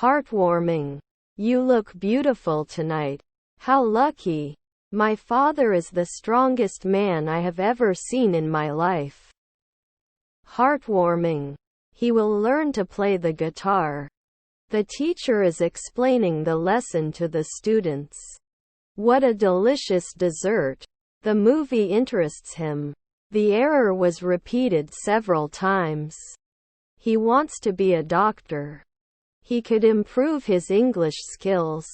Heartwarming. You look beautiful tonight. How lucky. My father is the strongest man I have ever seen in my life. Heartwarming. He will learn to play the guitar. The teacher is explaining the lesson to the students. What a delicious dessert. The movie interests him. The error was repeated several times. He wants to be a doctor. He could improve his English skills.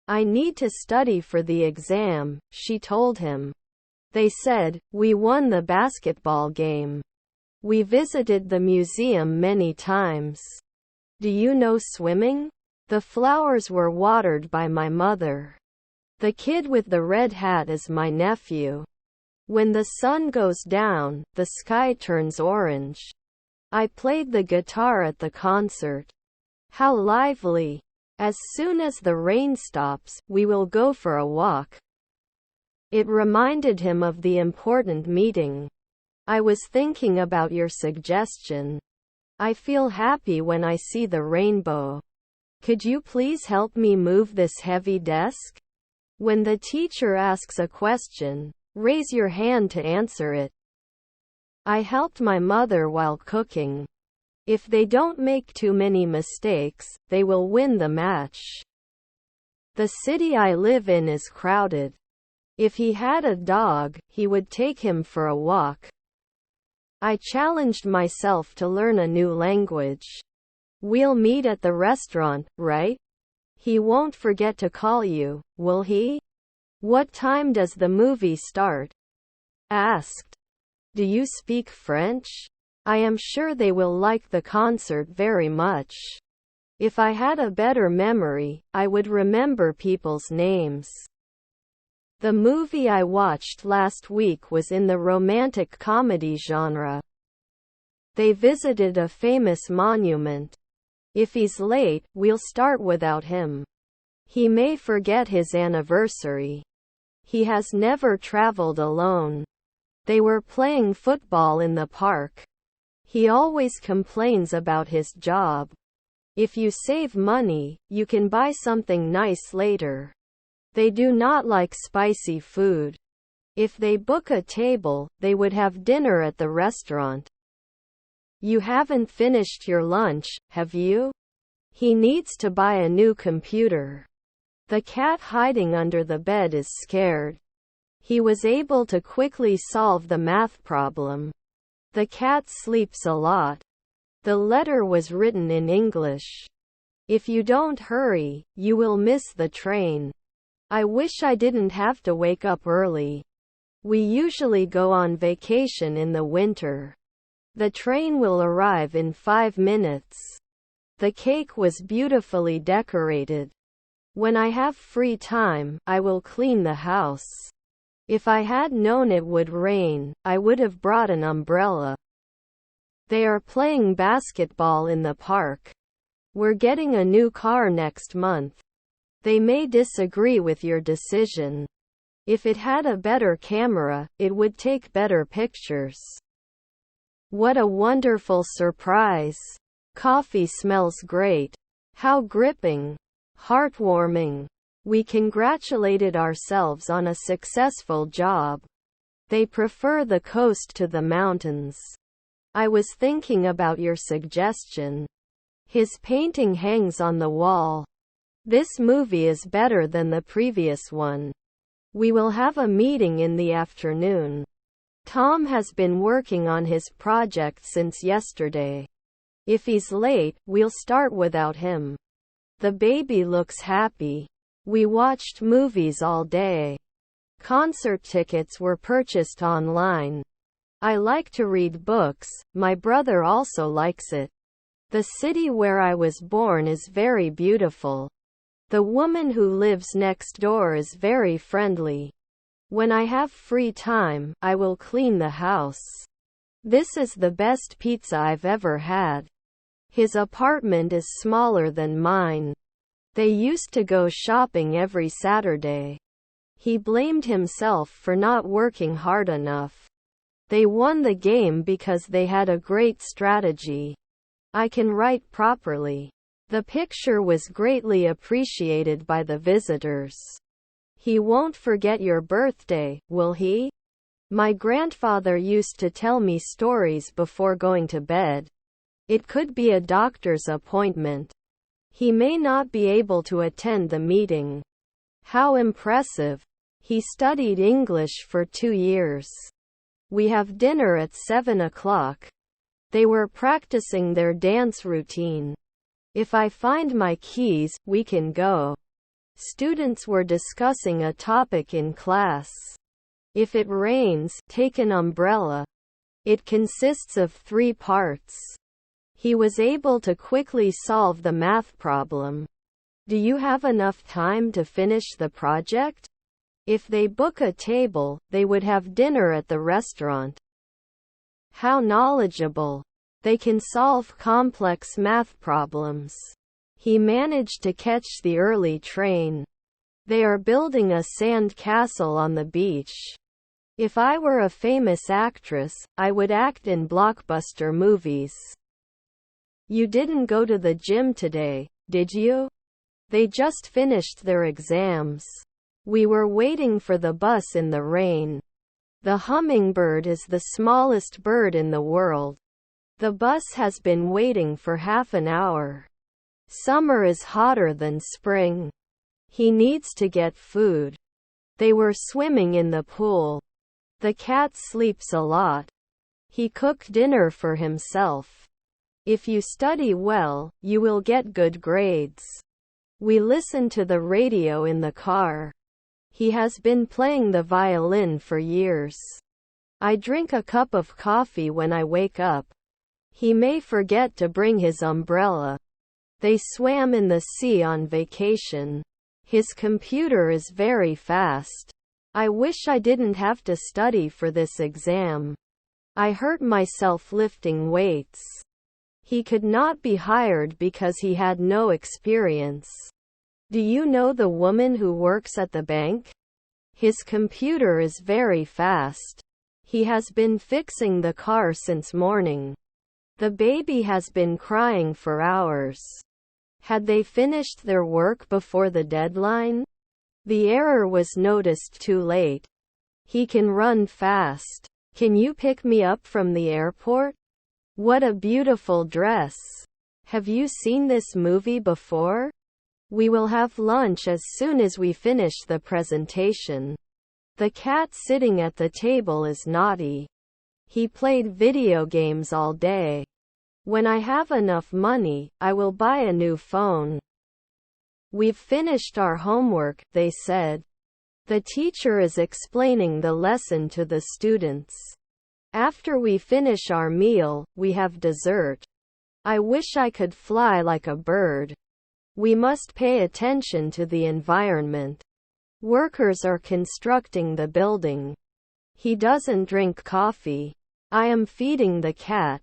I need to study for the exam, she told him. They said, we won the basketball game. We visited the museum many times. Do you know swimming? The flowers were watered by my mother. The kid with the red hat is my nephew. When the sun goes down, the sky turns orange. I played the guitar at the concert. How lively. As soon as the rain stops, we will go for a walk. It reminded him of the important meeting. I was thinking about your suggestion. I feel happy when I see the rainbow. Could you please help me move this heavy desk? When the teacher asks a question, raise your hand to answer it. I helped my mother while cooking. If they don't make too many mistakes, they will win the match. The city I live in is crowded. If he had a dog, he would take him for a walk. I challenged myself to learn a new language. We'll meet at the restaurant, right? He won't forget to call you, will he? What time does the movie start? Asked. Do you speak French? I am sure they will like the concert very much. If I had a better memory, I would remember people's names. The movie I watched last week was in the romantic comedy genre. They visited a famous monument. If he's late, we'll start without him. He may forget his anniversary. He has never traveled alone. They were playing football in the park. He always complains about his job. If you save money, you can buy something nice later. They do not like spicy food. If they book a table, they would have dinner at the restaurant. You haven't finished your lunch, have you? He needs to buy a new computer. The cat hiding under the bed is scared. He was able to quickly solve the math problem. The cat sleeps a lot. The letter was written in English. If you don't hurry, you will miss the train. I wish I didn't have to wake up early. We usually go on vacation in the winter. The train will arrive in 5 minutes. The cake was beautifully decorated. When I have free time, I will clean the house. If I had known it would rain, I would have brought an umbrella. They are playing basketball in the park. We're getting a new car next month. They may disagree with your decision. If it had a better camera, it would take better pictures. What a wonderful surprise. Coffee smells great. How gripping. Heartwarming. We congratulated ourselves on a successful job. They prefer the coast to the mountains. I was thinking about your suggestion. His painting hangs on the wall. This movie is better than the previous one. We will have a meeting in the afternoon. Tom has been working on his project since yesterday. If he's late, we'll start without him. The baby looks happy. We watched movies all day. Concert tickets were purchased online. I like to read books, my brother also likes it. The city where I was born is very beautiful. The woman who lives next door is very friendly. When I have free time, I will clean the house. This is the best pizza I've ever had. His apartment is smaller than mine. They used to go shopping every Saturday. He blamed himself for not working hard enough. They won the game because they had a great strategy. I can write properly. The picture was greatly appreciated by the visitors. He won't forget your birthday, will he? My grandfather used to tell me stories before going to bed. It could be a doctor's appointment. He may not be able to attend the meeting. How impressive. He studied English for 2 years. We have dinner at 7 o'clock. They were practicing their dance routine. If I find my keys, we can go. Students were discussing a topic in class. If it rains, take an umbrella. It consists of 3 parts. He was able to quickly solve the math problem. Do you have enough time to finish the project? If they book a table, they would have dinner at the restaurant. How knowledgeable. They can solve complex math problems. He managed to catch the early train. They are building a sand castle on the beach. If I were a famous actress, I would act in blockbuster movies. You didn't go to the gym today, did you? They just finished their exams. We were waiting for the bus in the rain. The hummingbird is the smallest bird in the world. The bus has been waiting for half an hour. Summer is hotter than spring. He needs to get food. They were swimming in the pool. The cat sleeps a lot. He cooked dinner for himself. If you study well, you will get good grades. We listen to the radio in the car. He has been playing the violin for years. I drink a cup of coffee when I wake up. He may forget to bring his umbrella. They swam in the sea on vacation. His computer is very fast. I wish I didn't have to study for this exam. I hurt myself lifting weights. He could not be hired because he had no experience. Do you know the woman who works at the bank? His computer is very fast. He has been fixing the car since morning. The baby has been crying for hours. Had they finished their work before the deadline? The error was noticed too late. He can run fast. Can you pick me up from the airport? What a beautiful dress. Have you seen this movie before? We will have lunch as soon as we finish the presentation. The cat sitting at the table is naughty. He played video games all day. When I have enough money, I will buy a new phone. We've finished our homework, they said. The teacher is explaining the lesson to the students. After we finish our meal, we have dessert. I wish I could fly like a bird. We must pay attention to the environment. Workers are constructing the building. He doesn't drink coffee. I am feeding the cat.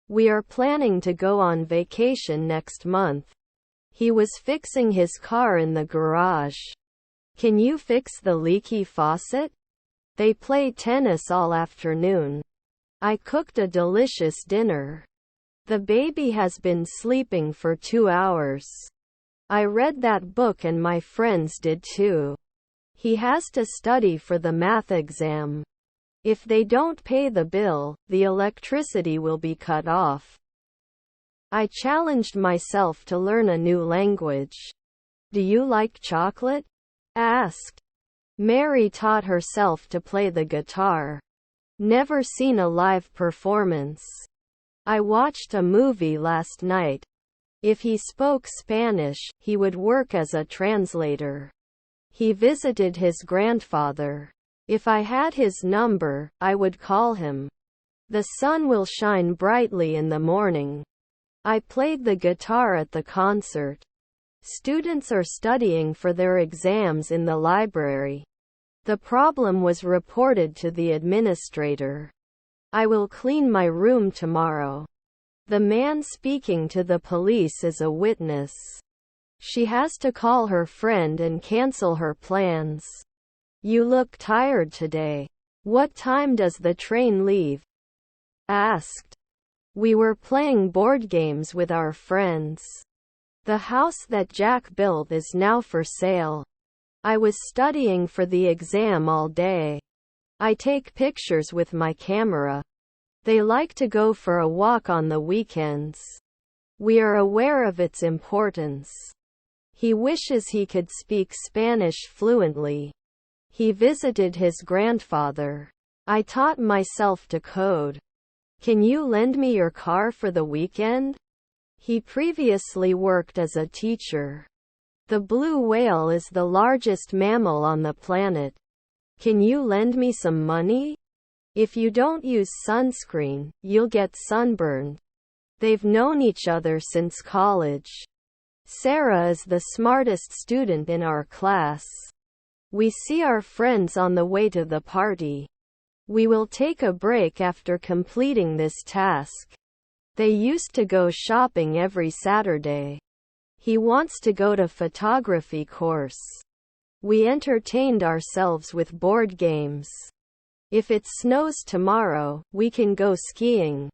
We are planning to go on vacation next month. He was fixing his car in the garage. Can you fix the leaky faucet? They play tennis all afternoon. I cooked a delicious dinner. The baby has been sleeping for 2 hours. I read that book and my friends did too. He has to study for the math exam. If they don't pay the bill, the electricity will be cut off. I challenged myself to learn a new language. Do you like chocolate? Asked. Mary taught herself to play the guitar. Never seen a live performance. I watched a movie last night. If he spoke Spanish, he would work as a translator. He visited his grandfather. If I had his number, I would call him. The sun will shine brightly in the morning. I played the guitar at the concert. Students are studying for their exams in the library. The problem was reported to the administrator. I will clean my room tomorrow. The man speaking to the police is a witness. She has to call her friend and cancel her plans. You look tired today. What time does the train leave? Asked. We were playing board games with our friends. The house that Jack built is now for sale. I was studying for the exam all day. I take pictures with my camera. They like to go for a walk on the weekends. We are aware of its importance. He wishes he could speak Spanish fluently. He visited his grandfather. I taught myself to code. Can you lend me your car for the weekend? He previously worked as a teacher. The blue whale is the largest mammal on the planet. Can you lend me some money? If you don't use sunscreen, you'll get sunburned. They've known each other since college. Sarah is the smartest student in our class. We see our friends on the way to the party. We will take a break after completing this task. They used to go shopping every Saturday. He wants to go to photography course. We entertained ourselves with board games. If it snows tomorrow, we can go skiing.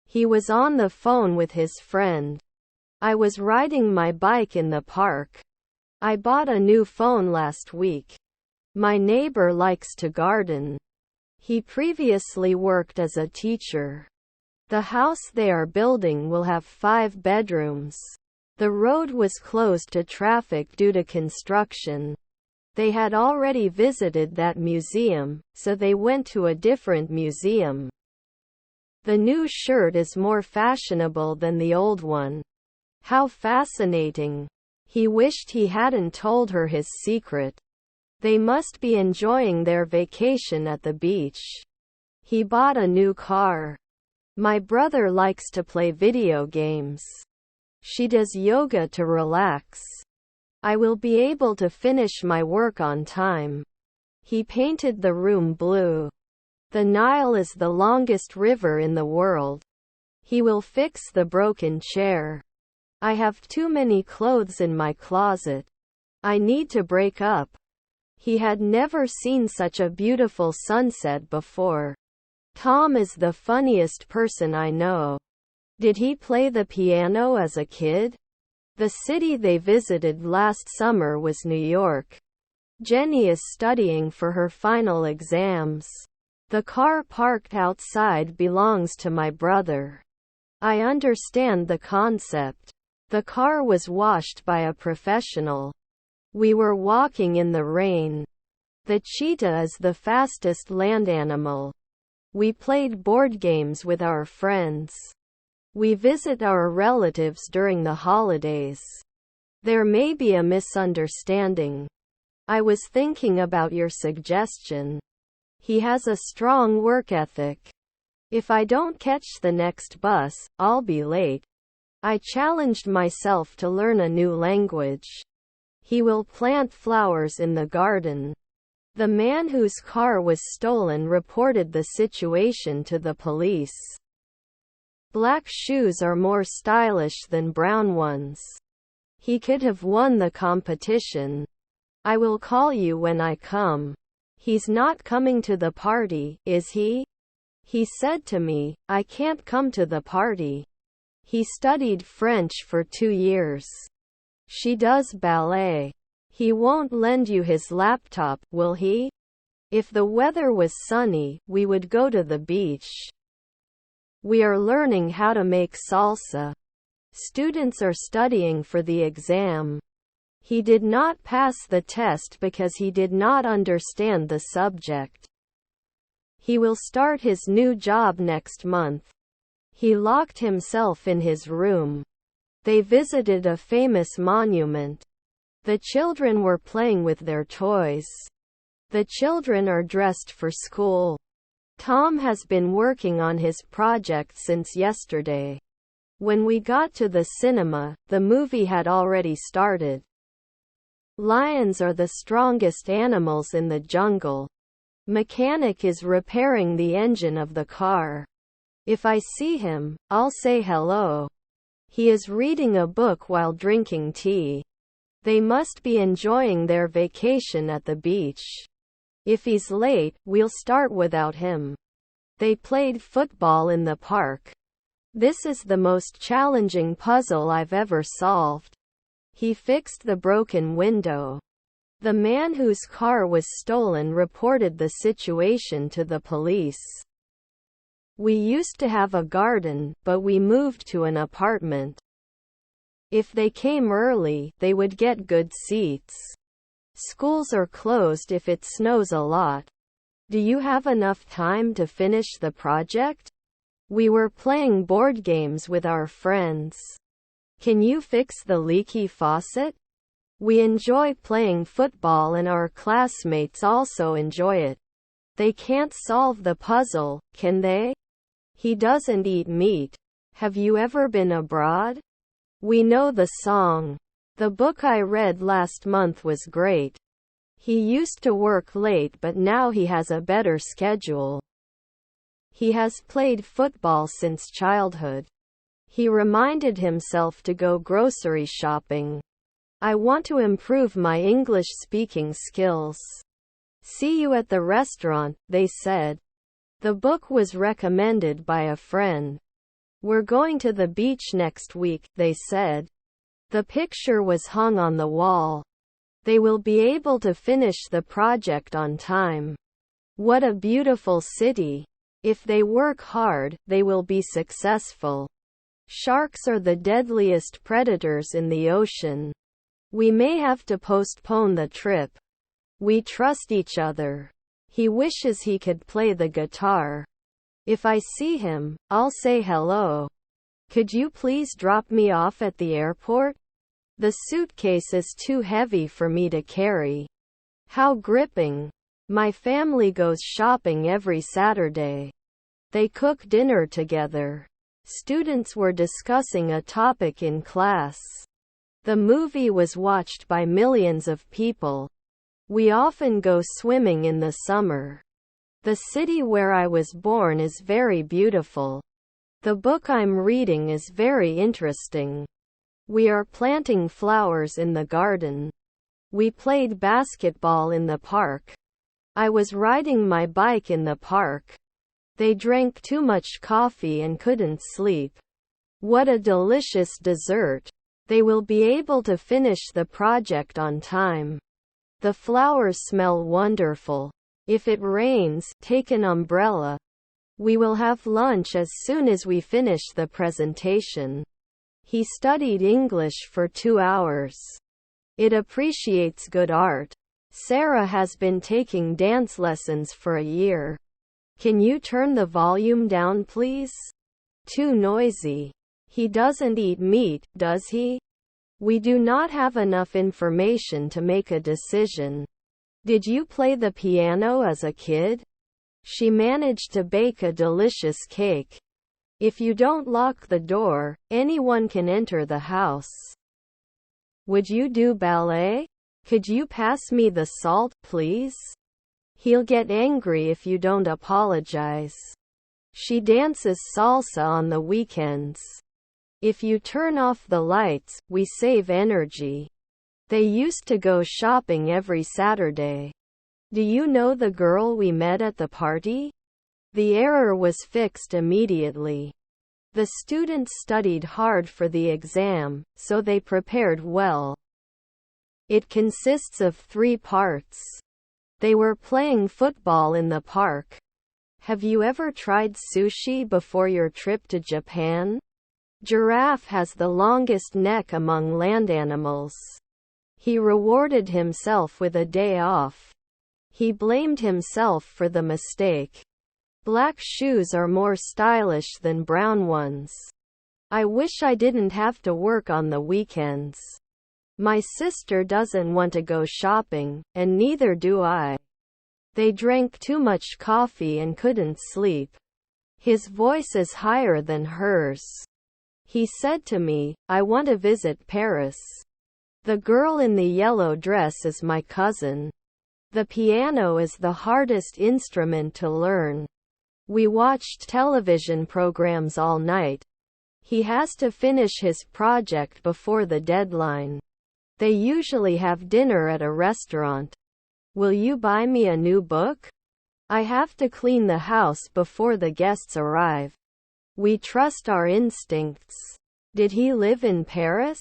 He was on the phone with his friend. I was riding my bike in the park. I bought a new phone last week. My neighbor likes to garden. He previously worked as a teacher. The house they are building will have 5 bedrooms. The road was closed to traffic due to construction. They had already visited that museum, so they went to a different museum. The new shirt is more fashionable than the old one. How fascinating. He wished he hadn't told her his secret. They must be enjoying their vacation at the beach. He bought a new car. My brother likes to play video games. She does yoga to relax. I will be able to finish my work on time. He painted the room blue. The Nile is the longest river in the world. He will fix the broken chair. I have too many clothes in my closet. I need to break up. He had never seen such a beautiful sunset before. Tom is the funniest person I know. Did he play the piano as a kid? The city they visited last summer was New York. Jenny is studying for her final exams. The car parked outside belongs to my brother. I understand the concept. The car was washed by a professional. We were walking in the rain. The cheetah is the fastest land animal. We played board games with our friends. We visit our relatives during the holidays. There may be a misunderstanding. I was thinking about your suggestion. He has a strong work ethic. If I don't catch the next bus, I'll be late. I challenged myself to learn a new language. He will plant flowers in the garden. The man whose car was stolen reported the situation to the police. Black shoes are more stylish than brown ones. He could have won the competition. I will call you when I come. He's not coming to the party, is he? He said to me, I can't come to the party. He studied French for 2 years. She does ballet. He won't lend you his laptop, will he? If the weather was sunny, we would go to the beach. We are learning how to make salsa. Students are studying for the exam. He did not pass the test because he did not understand the subject. He will start his new job next month. He locked himself in his room. They visited a famous monument. The children were playing with their toys. The children are dressed for school. Tom has been working on his project since yesterday. When we got to the cinema, the movie had already started. Lions are the strongest animals in the jungle. Mechanic is repairing the engine of the car. If I see him, I'll say hello. He is reading a book while drinking tea. They must be enjoying their vacation at the beach. If he's late, we'll start without him. They played football in the park. This is the most challenging puzzle I've ever solved. He fixed the broken window. The man whose car was stolen reported the situation to the police. We used to have a garden, but we moved to an apartment. If they came early, they would get good seats. Schools are closed if it snows a lot. Do you have enough time to finish the project? We were playing board games with our friends. Can you fix the leaky faucet? We enjoy playing football and our classmates also enjoy it. They can't solve the puzzle, can they? He doesn't eat meat. Have you ever been abroad? We know the song. The book I read last month was great. He used to work late but now he has a better schedule. He has played football since childhood. He reminded himself to go grocery shopping. I want to improve my English speaking skills. See you at the restaurant, they said. The book was recommended by a friend. We're going to the beach next week, they said. The picture was hung on the wall. They will be able to finish the project on time. What a beautiful city. If they work hard, they will be successful. Sharks are the deadliest predators in the ocean. We may have to postpone the trip. We trust each other. He wishes he could play the guitar. If I see him, I'll say hello. Could you please drop me off at the airport? The suitcase is too heavy for me to carry. How gripping. My family goes shopping every Saturday. They cook dinner together. Students were discussing a topic in class. The movie was watched by millions of people. We often go swimming in the summer. The city where I was born is very beautiful. The book I'm reading is very interesting. We are planting flowers in the garden. We played basketball in the park. I was riding my bike in the park. They drank too much coffee and couldn't sleep. What a delicious dessert. They will be able to finish the project on time. The flowers smell wonderful. If it rains, take an umbrella. We will have lunch as soon as we finish the presentation. He studied English for 2 hours. It appreciates good art. Sarah has been taking dance lessons for a year. Can you turn the volume down, please? Too noisy. He doesn't eat meat, does he? We do not have enough information to make a decision. Did you play the piano as a kid? She managed to bake a delicious cake. If you don't lock the door, anyone can enter the house. Would you do ballet? Could you pass me the salt, please? He'll get angry if you don't apologize. She dances salsa on the weekends. If you turn off the lights, we save energy. They used to go shopping every Saturday. Do you know the girl we met at the party? The error was fixed immediately. The students studied hard for the exam, so they prepared well. It consists of 3 parts. They were playing football in the park. Have you ever tried sushi before your trip to Japan? Giraffe has the longest neck among land animals. He rewarded himself with a day off. He blamed himself for the mistake. Black shoes are more stylish than brown ones. I wish I didn't have to work on the weekends. My sister doesn't want to go shopping, and neither do I. They drank too much coffee and couldn't sleep. His voice is higher than hers. He said to me, I want to visit Paris. The girl in the yellow dress is my cousin. The piano is the hardest instrument to learn. We watched television programs all night. He has to finish his project before the deadline. They usually have dinner at a restaurant. Will you buy me a new book? I have to clean the house before the guests arrive. We trust our instincts. Did he live in Paris?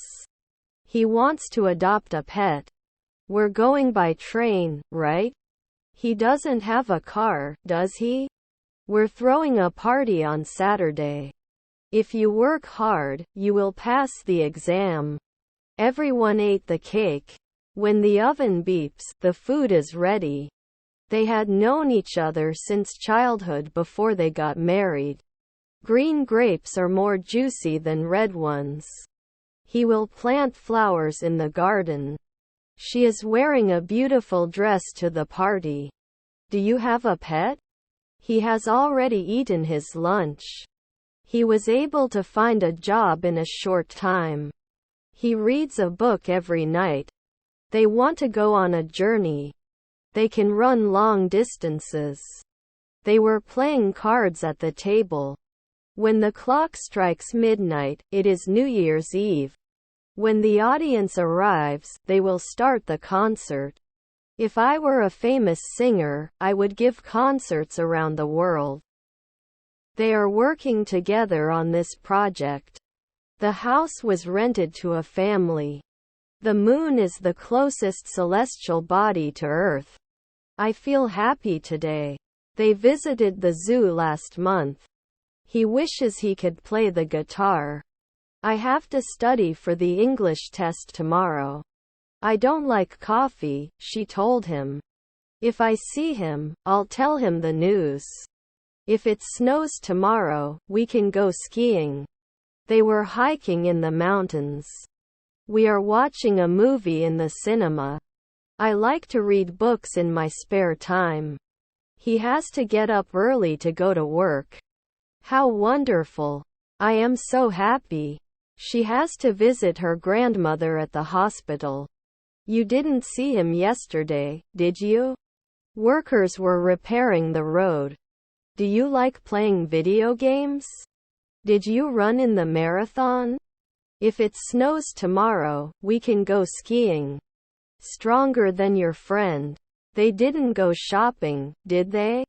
He wants to adopt a pet. We're going by train, right? He doesn't have a car, does he? We're throwing a party on Saturday. If you work hard, you will pass the exam. Everyone ate the cake. When the oven beeps, the food is ready. They had known each other since childhood before they got married. Green grapes are more juicy than red ones. He will plant flowers in the garden. She is wearing a beautiful dress to the party. Do you have a pet? He has already eaten his lunch. He was able to find a job in a short time. He reads a book every night. They want to go on a journey. They can run long distances. They were playing cards at the table. When the clock strikes midnight, it is New Year's Eve. When the audience arrives, they will start the concert. If I were a famous singer, I would give concerts around the world. They are working together on this project. The house was rented to a family. The moon is the closest celestial body to Earth. I feel happy today. They visited the zoo last month. He wishes he could play the guitar. I have to study for the English test tomorrow. I don't like coffee, she told him. If I see him, I'll tell him the news. If it snows tomorrow, we can go skiing. They were hiking in the mountains. We are watching a movie in the cinema. I like to read books in my spare time. He has to get up early to go to work. How wonderful. I am so happy. She has to visit her grandmother at the hospital. You didn't see him yesterday, did you? Workers were repairing the road. Do you like playing video games? Did you run in the marathon? If it snows tomorrow, we can go skiing. Stronger than your friend. They didn't go shopping, did they?